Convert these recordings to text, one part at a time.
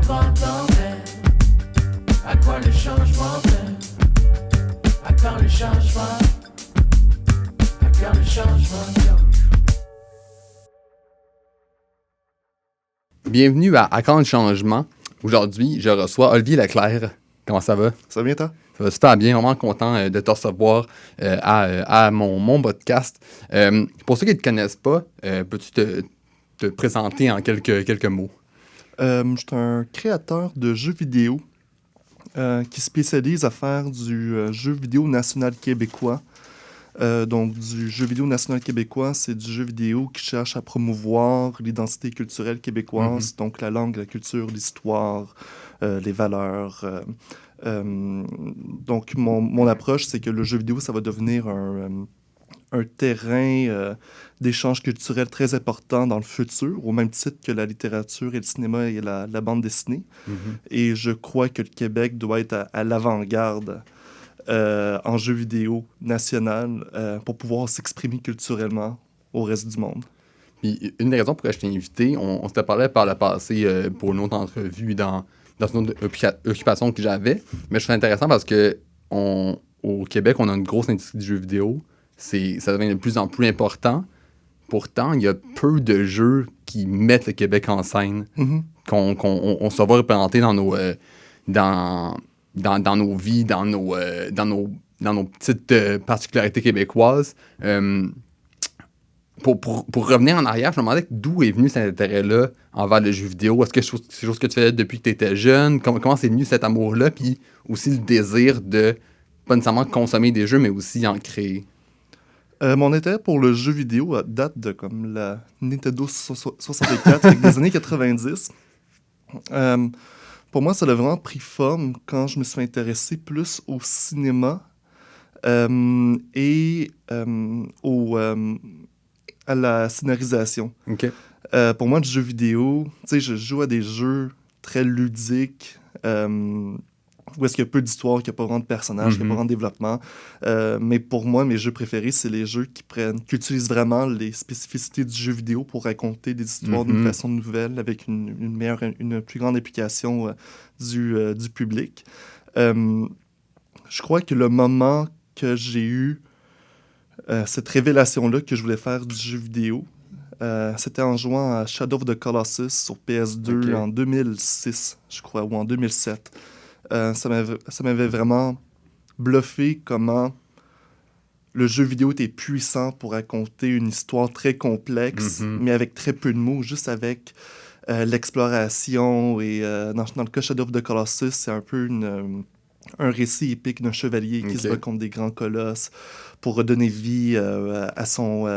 t'emmène? À quoi le changement mène? À quand le changement? À quand le changement? Bienvenue à quand le changement. Aujourd'hui, je reçois Olivier Leclerc. Comment ça va? Ça va bien, toi? Ça va super bien. Vraiment content de te recevoir à mon podcast. Pour ceux qui ne te connaissent pas, peux-tu te présenter en quelques mots? Je suis un créateur de jeux vidéo qui spécialise à faire du jeu vidéo national québécois. Donc, du jeu vidéo national québécois, c'est du jeu vidéo qui cherche à promouvoir l'identité culturelle québécoise, donc la langue, la culture, l'histoire, les valeurs. Donc, mon approche, c'est que le jeu vidéo, ça va devenir un terrain d'échange culturel très important dans le futur, au même titre que la littérature et le cinéma et la bande dessinée. Et je crois que le Québec doit être à l'avant-garde en jeu vidéo national pour pouvoir s'exprimer culturellement au reste du monde. Puis, une des raisons pour laquelle je t'ai invité, on s'était parlé par le passé pour une autre entrevue dans une autre occupation que j'avais, mais je trouve ça intéressant parce que au Québec, on a une grosse industrie du jeu vidéo. Ça devient de plus en plus important. Pourtant, il y a peu de jeux qui mettent le Québec en scène, qu'on se voit représenté dans nos vies, dans nos petites particularités québécoises. Pour revenir en arrière, je me demandais d'où est venu cet intérêt-là envers le jeu vidéo. Est-ce que c'est quelque chose que tu faisais depuis que tu étais jeune? Comment c'est venu cet amour-là? Puis aussi le désir de, pas nécessairement consommer des jeux, mais aussi en créer. Mon intérêt pour le jeu vidéo date de comme la Nintendo 64 avec des années 90. Pour moi, ça a vraiment pris forme quand je me suis intéressé plus au cinéma et à la scénarisation. OK. Pour moi, le jeu vidéo, tu sais, je joue à des jeux très ludiques, où est-ce qu'il y a peu d'histoire, qu'il n'y a pas vraiment de personnages, qu'il n'y a pas vraiment de développement. Mais pour moi, mes jeux préférés, c'est les jeux qui utilisent vraiment les spécificités du jeu vidéo pour raconter des histoires d'une façon nouvelle, avec une plus grande implication du public. Je crois que le moment que j'ai eu cette révélation-là que je voulais faire du jeu vidéo, c'était en jouant à Shadow of the Colossus sur PS2 en 2006, je crois, ou en 2007. Ça m'avait vraiment bluffé comment le jeu vidéo était puissant pour raconter une histoire très complexe, mais avec très peu de mots, juste avec l'exploration. Et dans le cas Shadow of the Colossus, c'est un peu un récit épique d'un chevalier qui se bat contre des grands colosses pour redonner vie à son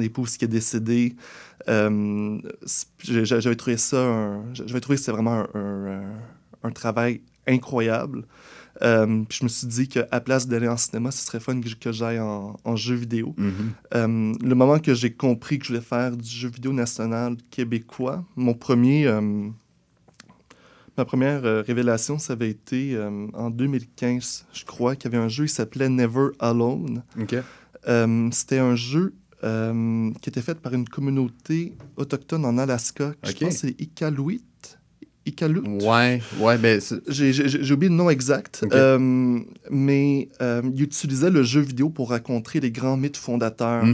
épouse qui est décédée. J'avais trouvé que c'était vraiment un travail incroyable. Puis je me suis dit qu'à place d'aller en cinéma, ce serait fun que j'aille en jeu vidéo. Le moment que j'ai compris que je voulais faire du jeu vidéo national québécois, ma première révélation, ça avait été en 2015, je crois, qu'il y avait un jeu qui s'appelait Never Alone. C'était un jeu qui était fait par une communauté autochtone en Alaska. Je pense que c'est Iqaluit. Ouais, ben... J'ai oublié le nom exact, mais ils utilisaient le jeu vidéo pour raconter les grands mythes fondateurs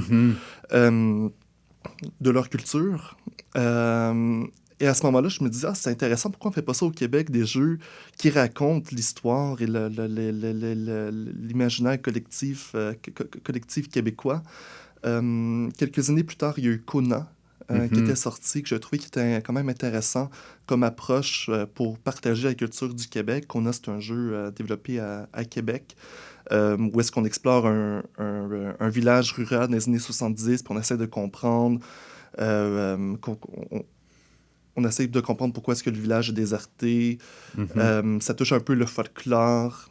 de leur culture. Et à ce moment-là, je me disais, c'est intéressant, pourquoi on ne fait pas ça au Québec, des jeux qui racontent l'histoire et l'imaginaire collectif québécois. Quelques années plus tard, il y a eu Kona, qui était sorti, que je trouvais qui était quand même intéressant comme approche pour partager la culture du Québec. Kona, c'est un jeu développé à Québec, où est-ce qu'on explore un village rural dans les années 70, puis on essaie de comprendre... on essaie de comprendre pourquoi est-ce que le village est déserté. Ça touche un peu le folklore.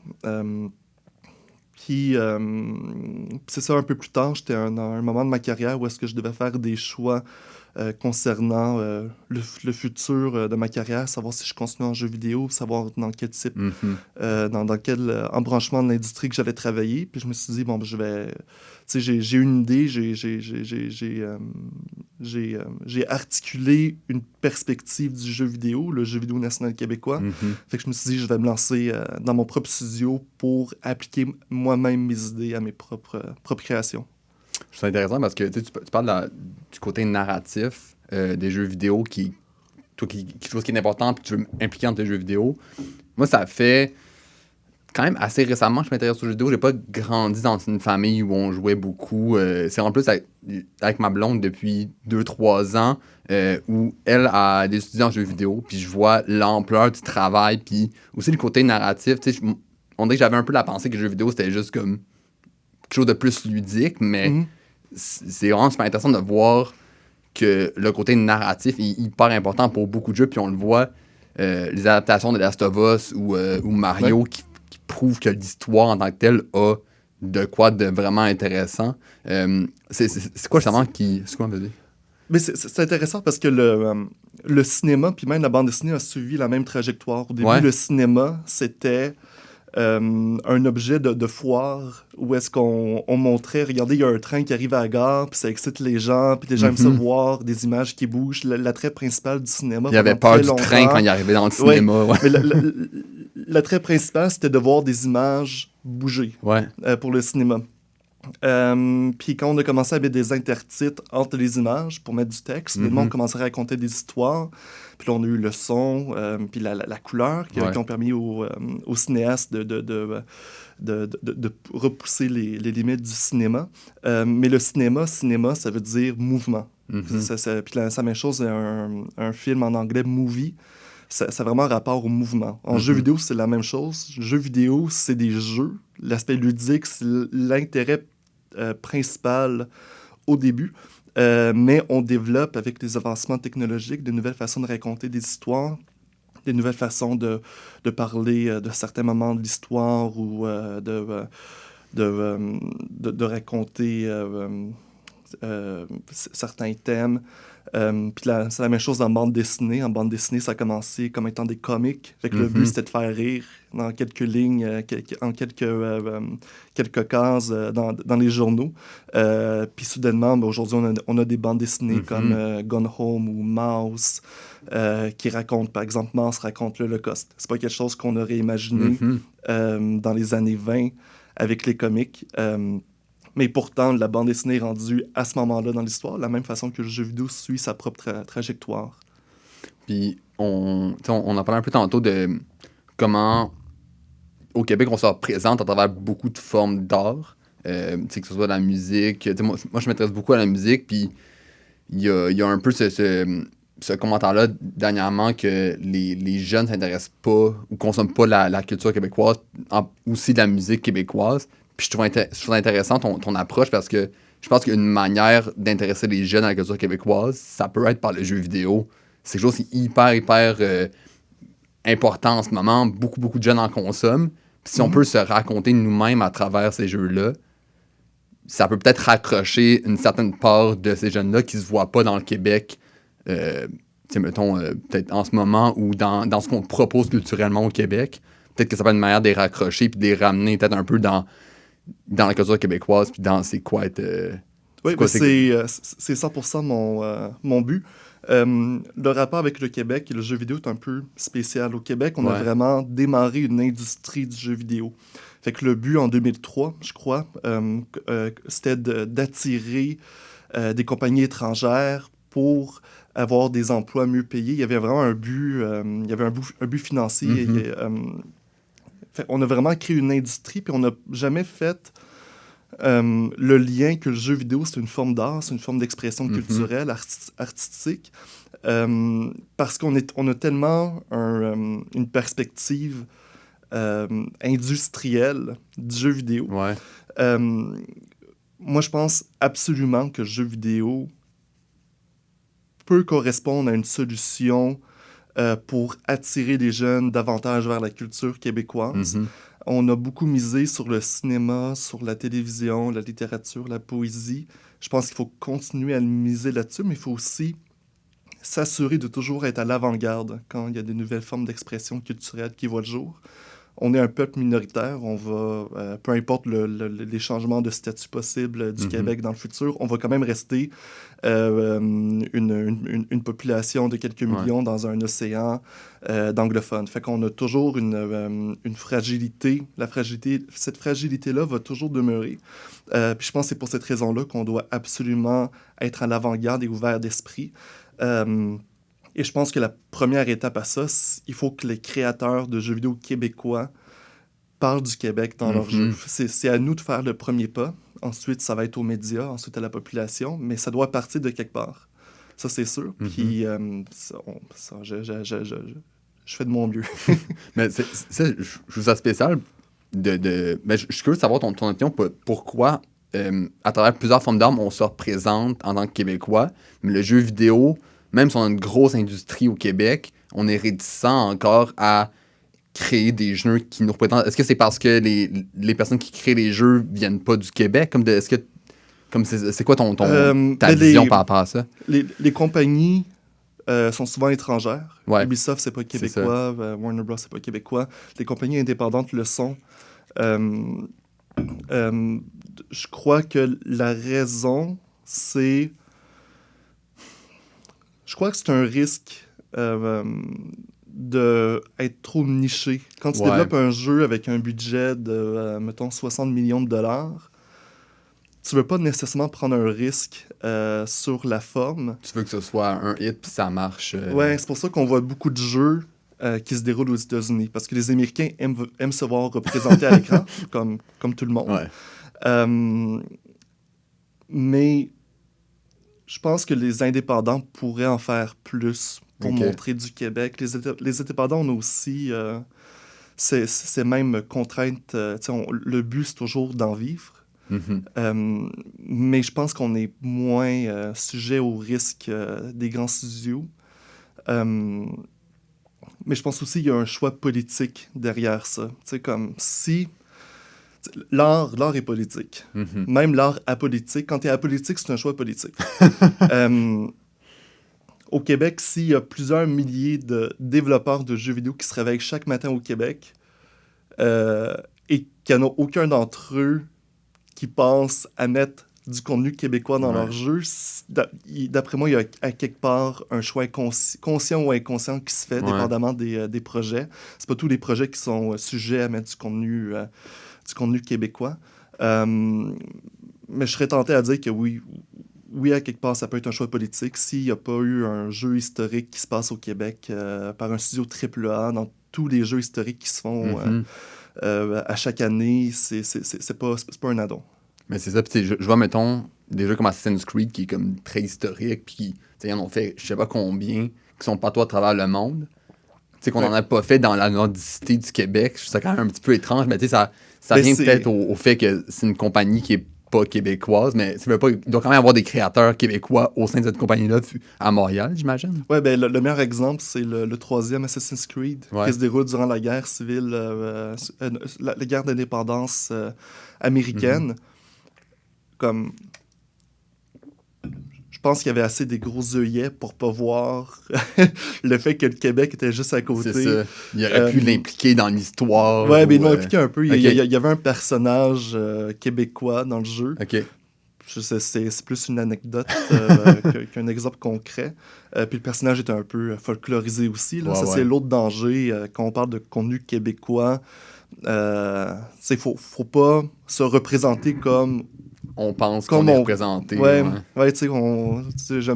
Puis, c'est ça, un peu plus tard, j'étais à un moment de ma carrière où est-ce que je devais faire des choix concernant le futur de ma carrière, savoir si je continue en jeu vidéo, savoir dans quel type, dans quel embranchement de l'industrie que j'allais travailler. Puis je me suis dit, bon, ben, je vais... Tu sais, j'ai une idée, j'ai articulé une perspective du jeu vidéo, le jeu vidéo national québécois. Fait que je me suis dit, je vais me lancer dans mon propre studio pour appliquer moi-même mes idées à mes propres créations. Je trouve ça intéressant parce que tu parles du côté narratif des jeux vidéo quelque chose qui est important puis que tu veux impliquer dans tes jeux vidéo. Moi, ça fait quand même assez récemment que je m'intéresse aux jeux vidéo. J'ai pas grandi dans une famille où on jouait beaucoup. C'est en plus avec ma blonde depuis 2-3 ans où elle a des étudiants en jeux vidéo puis je vois l'ampleur du travail puis aussi le côté narratif. On dirait que j'avais un peu la pensée que les jeux vidéo, c'était juste comme quelque chose de plus ludique, mais c'est vraiment super intéressant de voir que le côté narratif est hyper important pour beaucoup de jeux, puis on le voit, les adaptations de Last of Us ou Mario qui prouvent que l'histoire en tant que telle a de quoi de vraiment intéressant. C'est quoi justement qui... C'est quoi, vas-y? Mais c'est intéressant parce que le cinéma, puis même la bande dessinée, a suivi la même trajectoire. Au début, le cinéma, c'était un objet de foire où est-ce qu'on montrait, regardez, il y a un train qui arrive à la gare, puis ça excite les gens, puis les gens aiment ça voir des images qui bougent. L'attrait principal du cinéma. Il y avait peur du train quand il arrivait dans le cinéma. Ouais. Mais l'attrait principal, c'était de voir des images bouger pour le cinéma. Puis quand on a commencé à mettre des intertitres entre les images pour mettre du texte, le monde commençait à raconter des histoires. Puis là, on a eu le son, puis la couleur qui ont permis aux cinéastes de repousser les limites du cinéma. Mais le cinéma, ça veut dire mouvement. Puis c'est la même chose, un film en anglais, movie, ça a vraiment un rapport au mouvement. En jeu vidéo, c'est la même chose. Jeu vidéo, c'est des jeux. L'aspect ludique, c'est l'intérêt principal au début. Mais on développe avec les avancements technologiques de nouvelles façons de raconter des histoires, des nouvelles façons de parler de certains moments de l'histoire ou de raconter certains thèmes. Puis c'est la même chose en bande dessinée. En bande dessinée, ça a commencé comme étant des comics. Fait que le but, c'était de faire rire dans quelques lignes, en quelques cases dans les journaux. Puis soudainement, aujourd'hui, on a des bandes dessinées comme Gone Home ou Mouse qui racontent, par exemple, Mouse raconte l'Holocauste. C'est pas quelque chose qu'on aurait imaginé dans les années 20 avec les comics. Mais pourtant, la bande dessinée est rendue à ce moment-là dans l'histoire, de la même façon que le jeu vidéo suit sa propre trajectoire. Puis, on en parlait un peu tantôt de comment, au Québec, on se représente à travers beaucoup de formes d'art, que ce soit la musique. Moi, je m'intéresse beaucoup à la musique, puis il y a un peu ce commentaire-là dernièrement que les jeunes ne s'intéressent pas ou consomment pas la culture québécoise, aussi de la musique québécoise. Puis je trouve intéressant ton approche parce que je pense qu'une manière d'intéresser les jeunes à la culture québécoise, ça peut être par le jeu vidéo. C'est quelque chose qui est hyper important en ce moment. Beaucoup de jeunes en consomment. Puis si on peut se raconter nous-mêmes à travers ces jeux-là, ça peut peut-être raccrocher une certaine part de ces jeunes-là qui se voient pas dans le Québec, mettons, peut-être en ce moment ou dans ce qu'on propose culturellement au Québec. Peut-être que ça peut être une manière de les raccrocher puis de les ramener peut-être un peu dans la culture québécoise, puis dans c'est quoi être... c'est 100% mon but. Le rapport avec le Québec et le jeu vidéo est un peu spécial. Au Québec, on a vraiment démarré une industrie du jeu vidéo. Fait que le but en 2003, je crois, c'était d'attirer des compagnies étrangères pour avoir des emplois mieux payés. Il y avait vraiment un but, un but financier. On a vraiment créé une industrie, puis on n'a jamais fait le lien que le jeu vidéo, c'est une forme d'art, c'est une forme d'expression culturelle, artistique, parce qu'on a tellement une perspective industrielle du jeu vidéo. Moi, je pense absolument que le jeu vidéo peut correspondre à une solution pour attirer les jeunes davantage vers la culture québécoise. On a beaucoup misé sur le cinéma, sur la télévision, la littérature, la poésie. Je pense qu'il faut continuer à miser là-dessus, mais il faut aussi s'assurer de toujours être à l'avant-garde quand il y a des nouvelles formes d'expression culturelle qui voient le jour. On est un peuple minoritaire, on va, peu importe les changements de statut possibles du Québec dans le futur, on va quand même rester une population de quelques millions dans un océan d'anglophones. Fait qu'on a toujours une fragilité. Cette fragilité-là va toujours demeurer. Puis je pense que c'est pour cette raison-là qu'on doit absolument être à l'avant-garde et ouvert d'esprit. Et je pense que la première étape à ça, il faut que les créateurs de jeux vidéo québécois parlent du Québec dans leurs jeux. C'est à nous de faire le premier pas. Ensuite, ça va être aux médias, ensuite à la population, mais ça doit partir de quelque part. Ça, c'est sûr. Puis, je fais de mon mieux. Mais je trouve ça spécial mais je suis curieux de savoir ton opinion. Pourquoi, à travers plusieurs formes d'art, on se représente en tant que Québécois, mais le jeu vidéo, même si on a une grosse industrie au Québec, on est réticent encore à créer des jeux qui nous représentent. Est-ce que c'est parce que les personnes qui créent les jeux viennent pas du Québec? C'est quoi ta vision par rapport à ça? Les compagnies sont souvent étrangères. Ouais. Ubisoft, c'est pas québécois. Warner Bros, c'est pas québécois. Les compagnies indépendantes le sont. Je crois que la raison, c'est... Je crois que c'est un risque d'être trop niché. Quand tu développes un jeu avec un budget de, mettons, 60 millions de dollars, tu veux pas nécessairement prendre un risque sur la forme. Tu veux que ce soit un hit puis ça marche. Ouais, c'est pour ça qu'on voit beaucoup de jeux qui se déroulent aux États-Unis, parce que les Américains aiment se voir représentés à l'écran, comme tout le monde. Ouais. Mais je pense que les indépendants pourraient en faire plus pour montrer du Québec. Les indépendants, on a aussi ces mêmes contraintes. Le but, c'est toujours d'en vivre. Mais je pense qu'on est moins sujet au risque des grands studios. Mais je pense aussi qu'il y a un choix politique derrière ça. Comme si... L'art est politique. Même l'art apolitique. Quand tu es apolitique, c'est un choix politique. Au Québec, s'il y a plusieurs milliers de développeurs de jeux vidéo qui se réveillent chaque matin au Québec et qu'il n'y en a aucun d'entre eux qui pense à mettre du contenu québécois dans leur jeu, d'après moi, il y a à quelque part un choix conscient ou inconscient qui se fait, dépendamment des projets. C'est pas tous les projets qui sont sujets à mettre du contenu québécois. Mais je serais tenté à dire que oui, à quelque part, ça peut être un choix politique. S'il n'y a pas eu un jeu historique qui se passe au Québec par un studio AAA, dans tous les jeux historiques qui se font à chaque année, c'est pas un add-on. Mais c'est ça, puis je vois, mettons, des jeux comme Assassin's Creed qui est comme très historique, puis ils en ont fait je sais pas combien, qui sont partout à travers le monde. Qu'on n'en a pas fait dans la nordicité du Québec. Je trouve ça quand même un petit peu étrange, mais ça vient peut-être au fait que c'est une compagnie qui est pas québécoise, mais il doit quand même avoir des créateurs québécois au sein de cette compagnie-là à Montréal, j'imagine. Oui, ben le meilleur exemple, c'est le troisième Assassin's Creed, qui se déroule durant la guerre civile, la guerre d'indépendance américaine. Comme... Je pense qu'il y avait assez des gros œillets pour pas voir le fait que le Québec était juste à côté. C'est ça. Il aurait pu l'impliquer dans l'histoire. Ouais, mais ils l'ont impliqué un peu. Il y avait un personnage québécois dans le jeu. OK. C'est plus une anecdote qu'un exemple concret. Puis le personnage est un peu folklorisé aussi. Là. C'est l'autre danger quand on parle de contenu québécois. Faut pas se représenter comme... On pense qu'on est représenté. J'aime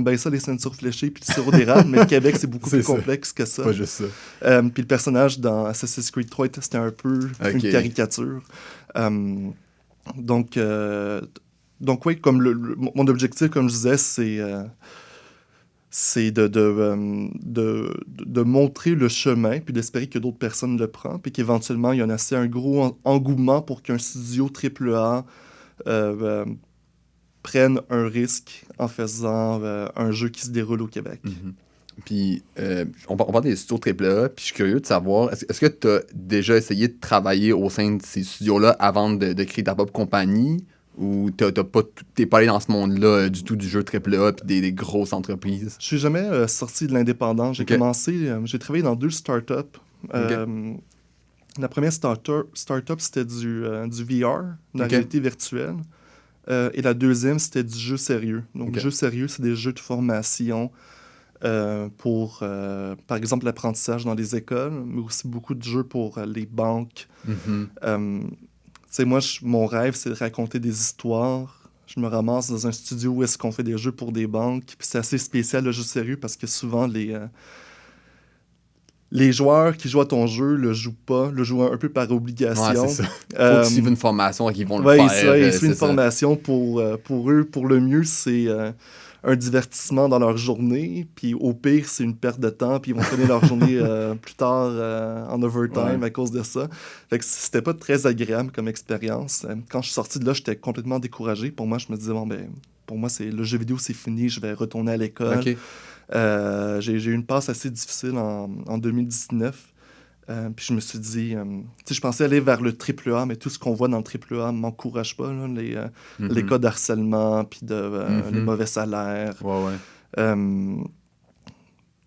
bien ça, les ceintures fléchées puis le sirop d'érable, mais le Québec, c'est beaucoup plus complexe que ça. Pas juste ça. Puis le personnage dans Assassin's Creed 3, c'était un peu une caricature. Donc oui, comme mon objectif, comme je disais, c'est de montrer le chemin, puis d'espérer que d'autres personnes le prennent, puis qu'éventuellement, il y en a assez un gros engouement pour qu'un studio AAA prennent un risque en faisant un jeu qui se déroule au Québec. Puis, on parle des studios AAA, puis je suis curieux de savoir, est-ce que tu as déjà essayé de travailler au sein de ces studios-là avant de créer ta propre compagnie? Ou t'es pas allé dans ce monde-là du tout du jeu AAA puis des grosses entreprises? Je suis jamais sorti de l'indépendant. J'ai j'ai travaillé dans 2 startups. La première startup, c'était du VR, de la réalité virtuelle. Et la deuxième, c'était du jeu sérieux. Donc, jeu sérieux, c'est des jeux de formation pour, par exemple, l'apprentissage dans les écoles, mais aussi beaucoup de jeux pour les banques. Tu sais, moi, mon rêve, c'est de raconter des histoires. Je me ramasse dans un studio où est-ce qu'on fait des jeux pour des banques. Puis c'est assez spécial, le jeu sérieux, parce que souvent, les joueurs qui jouent à ton jeu le jouent pas, le jouent un peu par obligation. Ouais, c'est ça. Faut qu'ils suivent une formation et qu'ils vont le faire. Ils suivent une formation pour eux. Pour le mieux, c'est un divertissement dans leur journée. Puis au pire, c'est une perte de temps. Puis ils vont finir leur journée plus tard en overtime à cause de ça. Fait que c'était pas très agréable comme expérience. Quand je suis sorti de là, j'étais complètement découragé. Pour moi, je me disais, pour moi, le jeu vidéo, c'est fini. Je vais retourner à l'école. J'ai eu une passe assez difficile en 2019. Puis je me suis dit, je pensais aller vers le AAA, mais tout ce qu'on voit dans le AAA ne m'encourage pas. Là, les cas d'harcèlement, puis les mauvais salaires.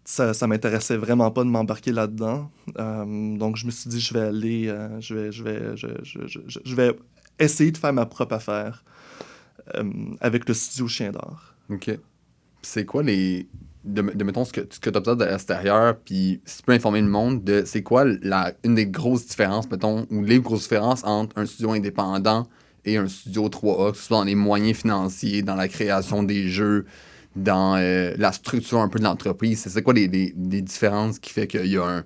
Ça m'intéressait vraiment pas de m'embarquer là-dedans. Donc je me suis dit, je vais aller, je vais essayer de faire ma propre affaire avec le studio Chien d'Or. OK. C'est quoi mettons ce que tu observes de l'extérieur, puis si tu peux informer le monde de c'est quoi une des grosses différences, mettons, ou les grosses différences entre un studio indépendant et un studio 3A, que ce soit dans les moyens financiers, dans la création des jeux, dans la structure un peu de l'entreprise. C'est quoi les différences qui fait qu'il y a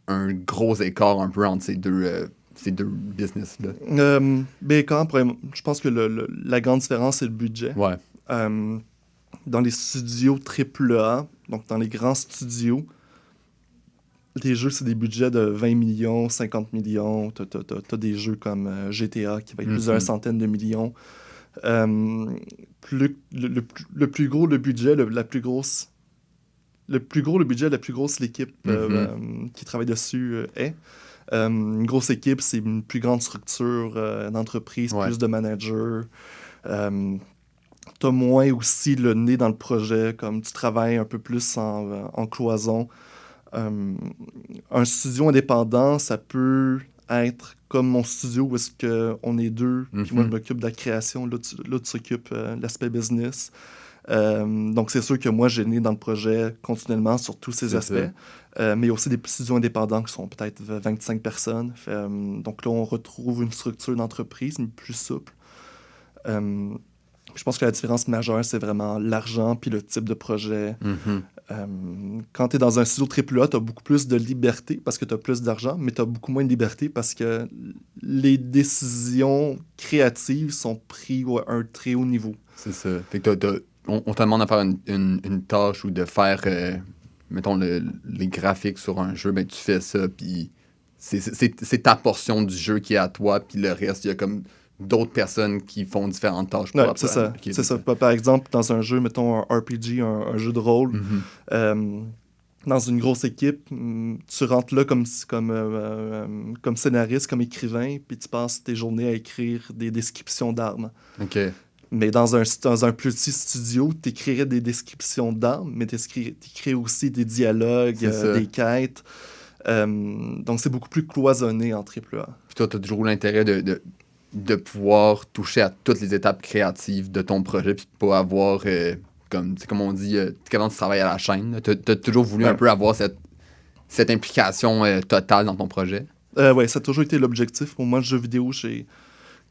un gros écart un peu entre ces deux business-là? Je pense que la grande différence, c'est le budget. Ouais. Dans les studios AAA, donc dans les grands studios, les jeux, c'est des budgets de 20 millions, 50 millions. T'as des jeux comme GTA qui va être plusieurs centaines de millions. Le plus gros le budget, la plus grosse l'équipe qui travaille dessus est. Une grosse équipe, c'est une plus grande structure d'entreprise, plus de managers. T'as moins aussi le nez dans le projet, comme tu travailles un peu plus en cloison. Un studio indépendant, ça peut être comme mon studio où est-ce qu'on est deux, puis moi je m'occupe de la création, l'autre s'occupe de l'aspect business. Donc c'est sûr que moi j'ai le nez dans le projet continuellement sur tous ces aspects. Mais il y a aussi des studios indépendants qui sont peut-être 25 personnes. Donc là on retrouve une structure d'entreprise, mais plus souple. Je pense que la différence majeure, c'est vraiment l'argent puis le type de projet. Quand tu es dans un studio AAA, tu as beaucoup plus de liberté parce que tu as plus d'argent, mais tu as beaucoup moins de liberté parce que les décisions créatives sont prises à un très haut niveau. C'est ça. Fait que on te demande de faire une tâche ou de faire, mettons, les graphiques sur un jeu, ben tu fais ça, puis c'est ta portion du jeu qui est à toi, puis le reste, il y a comme d'autres personnes qui font différentes tâches. Ouais, c'est ça. Okay, c'est ça. Par exemple, dans un jeu, mettons un RPG, un jeu de rôle, dans une grosse équipe, tu rentres là comme scénariste, comme écrivain, puis tu passes tes journées à écrire des descriptions d'armes. OK. Mais dans un petit studio, tu écrirais des descriptions d'armes, mais tu écris aussi des dialogues, des quêtes. Donc, c'est beaucoup plus cloisonné en AAA. Puis toi, tu as toujours l'intérêt de pouvoir toucher à toutes les étapes créatives de ton projet, puis de pas avoir, comme on dit, quand tu travailles à la chaîne, tu as toujours voulu un peu avoir cette implication totale dans ton projet. Oui, ça a toujours été l'objectif. Pour moi, le jeu vidéo,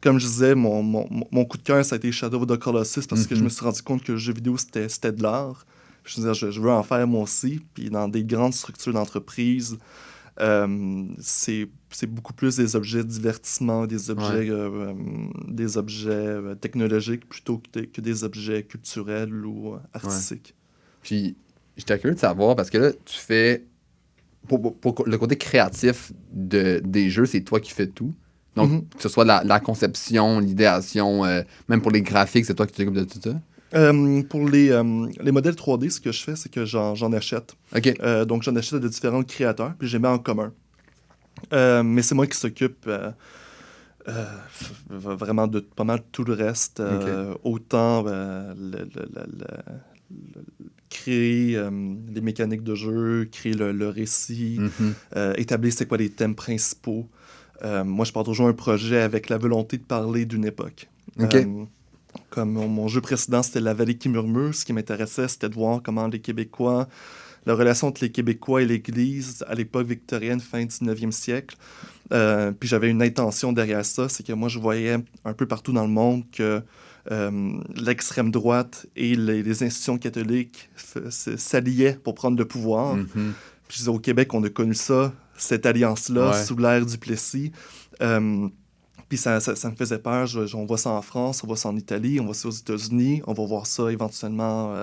comme je disais, mon coup de cœur, ça a été Shadow of the Colossus, parce que je me suis rendu compte que le jeu vidéo, c'était de l'art. Je me disais, je veux en faire moi aussi. Puis dans des grandes structures d'entreprise, c'est beaucoup plus des objets de divertissement, des objets technologiques plutôt que des objets culturels ou artistiques. Puis, j'étais curieux de savoir, parce que là, tu fais... Pour le côté créatif des jeux, c'est toi qui fais tout. Donc, que ce soit la conception, l'idéation, même pour les graphiques, c'est toi qui t'occupes de tout ça? Pour les modèles 3D, ce que je fais, c'est que j'en achète. OK. Donc, j'en achète de différents créateurs, puis je les mets en commun. Mais c'est moi qui s'occupe Vraiment de pas mal tout le reste. Autant créer les mécaniques de jeu, créer le récit, établir c'est quoi les thèmes principaux. Moi, je pars toujours un projet avec la volonté de parler d'une époque. Comme mon jeu précédent, c'était La Vallée qui murmure. Ce qui m'intéressait, c'était de voir comment les Québécois, la relation entre les Québécois et l'Église à l'époque victorienne, fin 19e siècle. Puis j'avais une intention derrière ça, c'est que moi, je voyais un peu partout dans le monde que l'extrême droite et les institutions catholiques s'alliaient pour prendre le pouvoir. Puis je disais, au Québec, on a connu ça, cette alliance-là, sous l'ère Duplessis. Puis ça me faisait peur. On voit ça en France, on voit ça en Italie, on voit ça aux États-Unis, on va voir ça éventuellement...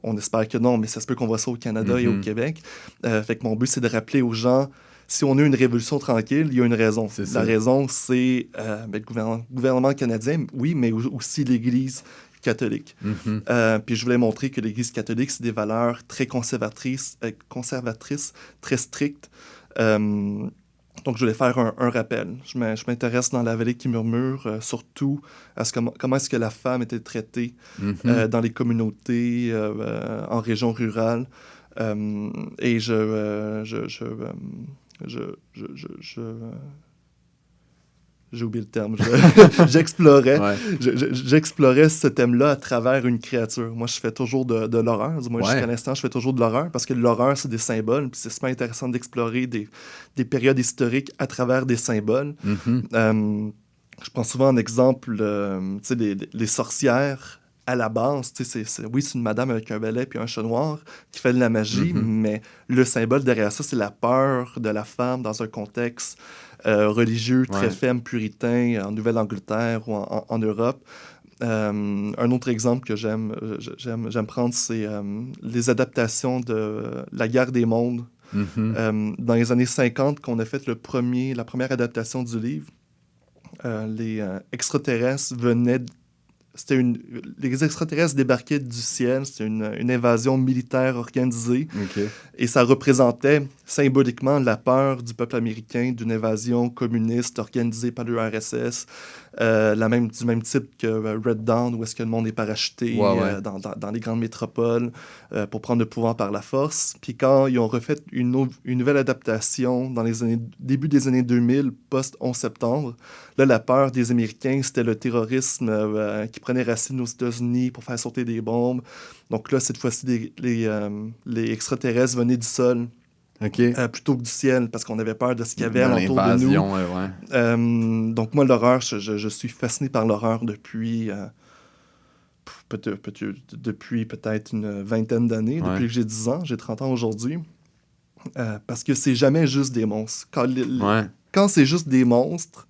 on espère que non, mais ça se peut qu'on voit ça au Canada et au Québec. Fait que mon but, c'est de rappeler aux gens, si on a une révolution tranquille, il y a une raison. La raison, c'est le gouvernement canadien, oui, mais aussi l'Église catholique. Puis je voulais montrer que l'Église catholique, c'est des valeurs très conservatrices, très strictes. Donc, je voulais faire un rappel. Je m'intéresse dans La Vallée qui murmure, surtout à comment est-ce que la femme était traitée dans les communautés, en région rurale. Et j'ai oublié le terme. J'explorais ce thème-là à travers une créature. Moi, je fais toujours de l'horreur. Du moins, jusqu'à l'instant, je fais toujours de l'horreur parce que l'horreur, c'est des symboles. Puis c'est super intéressant d'explorer des périodes historiques à travers des symboles. Je prends souvent en exemple les sorcières. À la base, oui, c'est une madame avec un balai puis un chat noir qui fait de la magie, mais le symbole derrière ça, c'est la peur de la femme dans un contexte religieux, très ferme, puritain, en Nouvelle-Angleterre ou en Europe. Un autre exemple que j'aime prendre, c'est les adaptations de La Guerre des mondes. Dans les années 50, qu'on a fait la première adaptation du livre, les extraterrestres venaient... Les extraterrestres débarquaient du ciel, c'était une invasion militaire organisée. Et ça représentait symboliquement la peur du peuple américain d'une invasion communiste organisée par l'URSS, du même type que Red Dawn, où est-ce que le monde est parachuté dans les grandes métropoles pour prendre le pouvoir par la force. Puis quand ils ont refait une nouvelle adaptation dans début des années 2000, post-11 septembre, là, la peur des Américains, c'était le terrorisme qui prenait racine aux États-Unis pour faire sauter des bombes. Donc là, cette fois-ci, les extraterrestres venaient du sol. Plutôt que du ciel, parce qu'on avait peur de ce qu'il y avait alentour de nous. Donc moi, l'horreur, je suis fasciné par l'horreur depuis peut-être une vingtaine d'années, depuis que j'ai 10 ans. J'ai 30 ans aujourd'hui. Parce que c'est jamais juste des monstres. Quand c'est juste des monstres,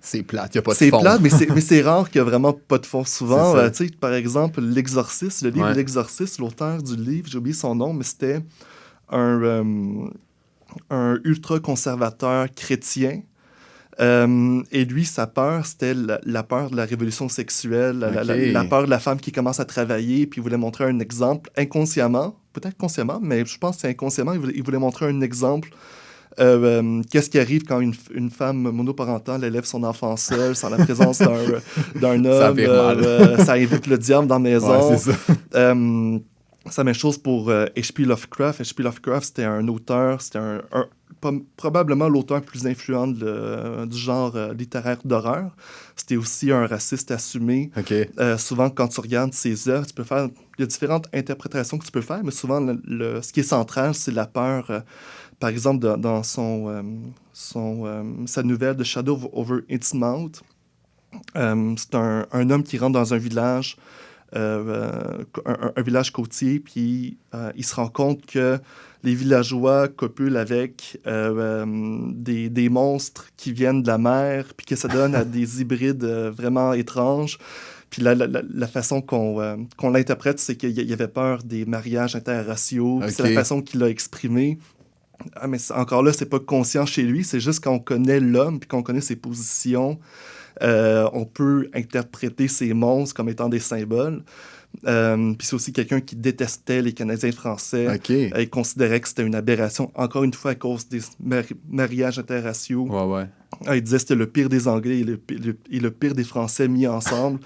c'est plate, il n'y a pas de fond. C'est plate, mais c'est rare qu'il n'y a vraiment pas de fond. Souvent, par exemple, L'Exorciste, le livre L'Exorciste, l'auteur du livre, j'ai oublié son nom, mais c'était un ultra-conservateur chrétien. Et lui, sa peur, c'était la peur de la révolution sexuelle, la peur de la femme qui commence à travailler, puis il voulait montrer un exemple inconsciemment, peut-être consciemment, mais je pense que c'est inconsciemment, il voulait montrer un exemple. Qu'est-ce qui arrive quand une femme monoparentale élève son enfant seul, sans la présence d'un homme? Ça invite le diable dans la maison. Ouais, c'est ça. C'est la même chose pour H.P. Lovecraft. H.P. Lovecraft, c'était un auteur, probablement l'auteur plus influent du genre littéraire d'horreur. C'était aussi un raciste assumé. Souvent, quand tu regardes ses œuvres, il y a différentes interprétations que tu peux faire, mais souvent, ce qui est central, c'est la peur. Par exemple, dans sa nouvelle The Shadow over Its Mouth, c'est un homme qui rentre dans un village, un village côtier, puis il se rend compte que les villageois copulent avec des monstres qui viennent de la mer, puis que ça donne à des hybrides vraiment étranges. Puis la façon qu'on l'interprète, c'est qu'il y avait peur des mariages interraciaux. C'est la façon qu'il l'a exprimé. Mais encore là, c'est pas conscient chez lui, c'est juste quand on connaît l'homme, puis qu'on connaît ses positions, on peut interpréter ces monstres comme étant des symboles. Puis c'est aussi quelqu'un qui détestait les Canadiens français. Il considérait que c'était une aberration, encore une fois, à cause des mariages interraciaux. Il disait que c'était le pire des Anglais et le pire des Français mis ensemble.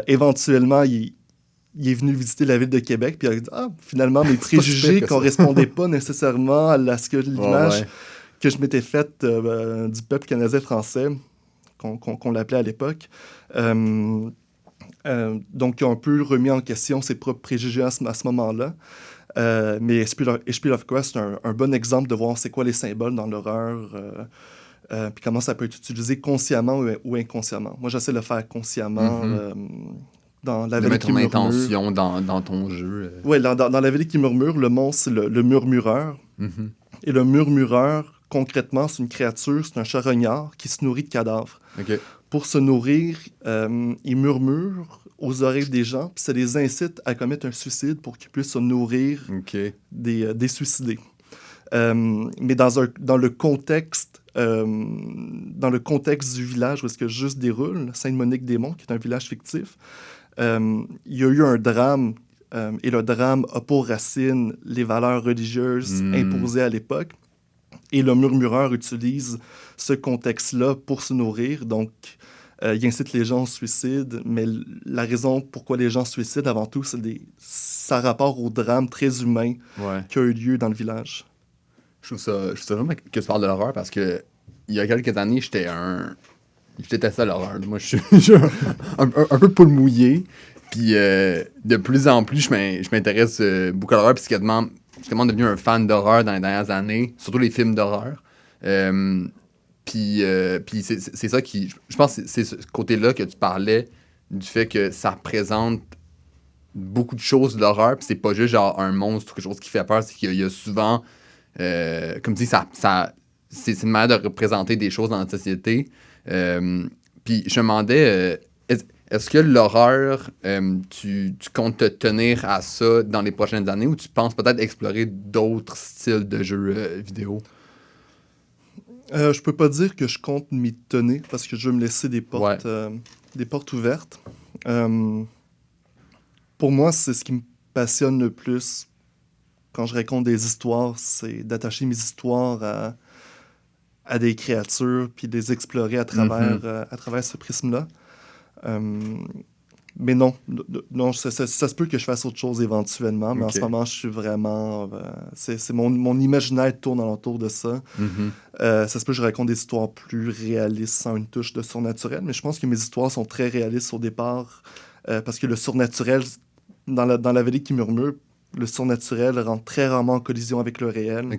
Éventuellement, il est venu visiter la ville de Québec, puis il a dit finalement, mes préjugés ne correspondaient pas nécessairement à l'image que je m'étais faite du peuple canadien-français, qu'on l'appelait à l'époque. Donc, il a un peu remis en question ses propres préjugés à ce moment-là. Mais H.P. Lovecraft, c'est un bon exemple de voir c'est quoi les symboles dans l'horreur, puis comment ça peut être utilisé consciemment ou inconsciemment. Moi, j'essaie de le faire consciemment. Dans La Vallée qui murmure. De mettre ton intention dans ton jeu. Oui, dans La Vallée qui murmure, le monstre, c'est le murmureur. Et le murmureur, concrètement, c'est une créature, c'est un charognard qui se nourrit de cadavres. Okay. Pour se nourrir, il murmure aux oreilles des gens, puis ça les incite à commettre un suicide pour qu'ils puissent se nourrir des suicidés. Mais dans le contexte du village où est-ce que juste déroule, Sainte-Monique-des-Monts, qui est un village fictif, il y a eu un drame, et le drame a pour racine les valeurs religieuses imposées à l'époque. Et le murmureur utilise ce contexte-là pour se nourrir. Donc, il incite les gens au suicide, mais la raison pourquoi les gens se suicident, avant tout, ça rapport au drame très humain qui a eu lieu dans le village. Je trouve ça vraiment que tu parles de l'horreur parce que il y a quelques années, j'étais testé à l'horreur. Moi, je suis un peu poule mouillé. Puis de plus en plus, je m'intéresse beaucoup à l'horreur. Puis c'est quasiment devenu un fan d'horreur dans les dernières années, surtout les films d'horreur. Puis c'est ça qui... Je pense que c'est ce côté-là que tu parlais, du fait que ça représente beaucoup de choses de l'horreur. Puis c'est pas juste genre un monstre ou quelque chose qui fait peur. C'est qu'il y a souvent... comme tu dis, c'est une manière de représenter des choses dans notre société. Puis je me demandais, est-ce que l'horreur, tu comptes te tenir à ça dans les prochaines années ou tu penses peut-être explorer d'autres styles de jeux vidéo? Je peux pas dire que je compte m'y tenir parce que je veux me laisser des portes ouvertes. Pour moi, c'est ce qui me passionne le plus quand je raconte des histoires, c'est d'attacher mes histoires à des créatures puis de les explorer à travers ce prisme-là. Mais non, ça se peut que je fasse autre chose éventuellement, mais en ce moment, je suis vraiment... c'est mon imaginaire tourne alentour de ça. Ça se peut que je raconte des histoires plus réalistes sans une touche de surnaturel, mais je pense que mes histoires sont très réalistes au départ, parce que le surnaturel, dans la vallée qui murmure, le surnaturel rentre très rarement en collision avec le réel.